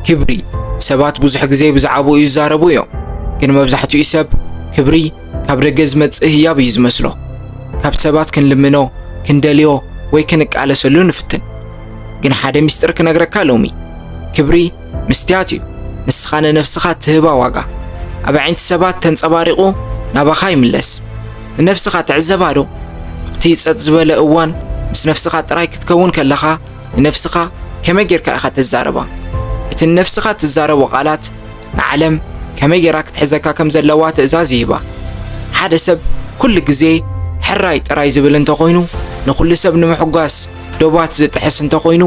ክብሪ ሰባት ብዙሕ ግዜ ብዛዕባኡ ይዛረቡ እዮም ግን መብዛሕትኡ ሰብ ክብሪ ካብ ደገ ዝመጽእ ህያብ እዩ ዝመስሎ ካብ ሰባት ክንልምኖ ክንደልዮ ወይ ክንቃለሰሉ ንፍትን ግን ሓደ ምስጢር ክነግረካ ሎሚ ክብሪ መስትያት እዩ ንስኻ ንነፍስኻ ትህባ ዋጋ ኣብ ዓይንቲ ሰባት ተንጸባሪቑ ናባኻ ይምለስ ንነፍስኻ ትዕዘባ ዶ ኣብቲ ጸጥ ዝበለ እዋን ምስ ነፍስኻ ጥራይ ክትከውን ከለኻ ንነፍስኻ ከመይ ጌርካ ኢኻ ትዛረባ እቲ ንነፍስኻ ትዛረቦ ቃላት ንዓለም ከመይ ጌራ ክትሕዘካ ከም ዘለዋ ትእዛዝ ይህባ ሓደ ሰብ ኩሉ ግዜ ሕራይ ጥራይ ዝብል እንተኾይኑ ንኹሉ ሰብ ንምሕጓስ ዶባት ዝጥሕስ እንተኾይኑ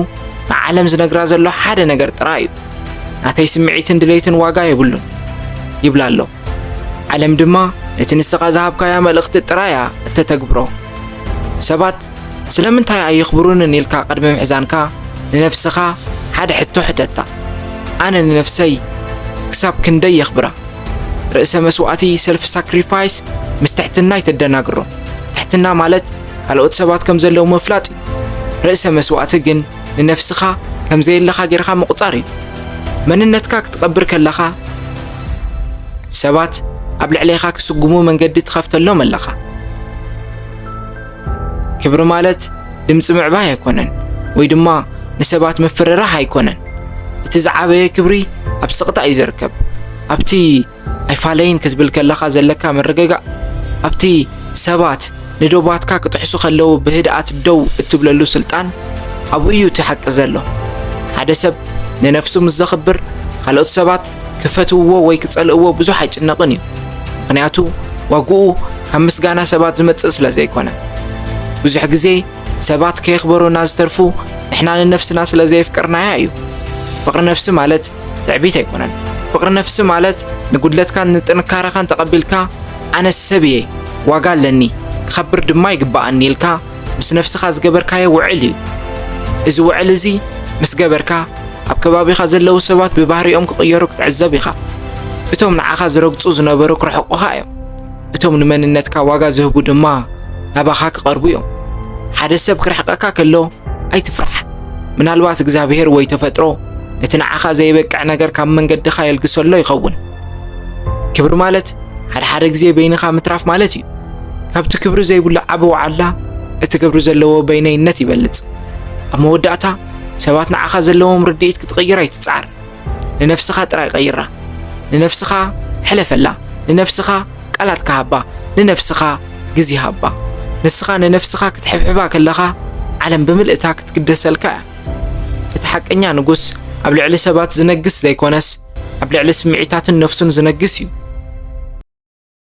ንዓለም ዝነግራ ዘሎ ሓደ ነገር ጥራይ እዩ ናተይ ስምዒትን ድሌትን ዋጋ የብሉን ይብላ ኣሎ ዓለም ድማ ነቲ ንስኻ ዝሃብካያ መልእኽቲ ጥራያ እተተግብሮ ሰባት ስለምንታይ ኣይኽብሩንን ኢልካ ቅድሚ ምሕዛንካ ንነፍስኻ ሓደ ሕቶ ሕተታ ኣነ ንነፍሰይ ክሳብ ክንደይ የኽብራ ርእሰ መስዋዕቲ ሰልፍ ሳክሪፋይስ ምስ ትሕትና ይተደናግሮ ትሕትና ማለት ካልኦት ሰባት ከም ዘለዉ ምፍላጥ እዩ ርእሰ መስዋዕቲ ግን ንነፍስኻ ከም ዘየለኻ ጌርካ ምቁፃር እዩ መንነትካ ክትቀብር ከለኻ ሰባት ኣብ ልዕለይኻ ክስጉሙ መንገዲ ትኸፍተሎም ኣለኻ ክብሪ ማለት ድምፂ ምዕባይ ኣይኮነን ወይ ድማ ንሰባት ምፍርራሕ ኣይኮነን እቲ ዝዓበየ ክብሪ ኣብ ስቕታ እዩ ዝርከብ ኣብቲ ኣይፋለይን ክትብል ከለኻ ዘለካ ምርግጋእ ኣብቲ ሰባት ንዶባትካ ክጥሕሱ ከለዉ ብህድኣት ደው እትብለሉ ስልጣን ኣብኡ እዩ እቲ ሓቂ ዘሎ ሓደ ሰብ ንነፍሱ ምስ ዘኽብር ካልኦት ሰባት ክፈትውዎ ወይ ክጸልእዎ ብዙሕ ኣይጭነቕን እዩ ምክንያቱ ዋግኡ ካብ ምስጋና ሰባት ዝመጽእ ስለ ዘይኮነ ብዙሕ ግዜ ሰባት ከየኽበሩና ዝተርፉ ንሕና ንነፍስና ስለ ዘየፍቅርናያ እዩ ፍቕሪ ነፍሲ ማለት ትዕቢት ኣይኮነን ፍቕሪ ነፍሲ ማለት ንጉድለትካን ንጥንካረኻን ተቐቢልካ ኣነ ሰብ እየ ዋጋ ኣለኒ ክኸብር ድማ ይግባኣኒ ኢልካ ምስ ነፍስኻ ዝገበርካዮ ውዕል እዩ እዚ ውዕል እዚ ምስ ገበርካ ኣብ ከባቢኻ ዘለዉ ሰባት ብባህሪኦም ክቕየሩ ክትዕዘብ ኢኻ እቶም ንዓኻ ዝረግፁ ዝነበሩ ክርሕቑኻ እዮም እቶም ንመንነትካ ዋጋ ዝህቡ ድማ ናባኻ ክቐርቡ እዮም ሓደ ሰብ ክርሕቐካ ከሎ ኣይትፍራሕ ምናልባት እግዚኣብሔር ወይ ተፈጥሮ ነቲ ንዓኻ ዘይበቅዕ ነገር ካብ መንገድኻ የልግሰሎ ይኸውን ክብሪ ማለት ሓደ ግዜ በይንኻ ምትራፍ ማለት እዩ ካብቲ ክብሪ ዘይብሉ ዓብ ዋዕላ እቲ ክብሪ ዘለዎ በይነይነት ይበልጽ ኣብ መወዳእታ ሰባት ንዓኻ ዘለዎም ርድኢት ክትቕይር ኣይትፅዓር ንነፍስኻ ጥራይ ቀይራ ንነፍስኻ ሕለፈላ ንነፍስኻ ቃላት ክሃባ ንነፍስኻ ግዜ ሃባ ንስኻ ንነፍስኻ ክትሕብሕባ ከለኻ ዓለም ብምልእታ ክትግደሰልካ እቲ ሓቀኛ ንጉስ ኣብ ልዕሊ ሰባት ዝነግስ ዘይኮነስ ኣብ ልዕሊ ስምዒታትን ነፍሱን ዝነግስ እዩ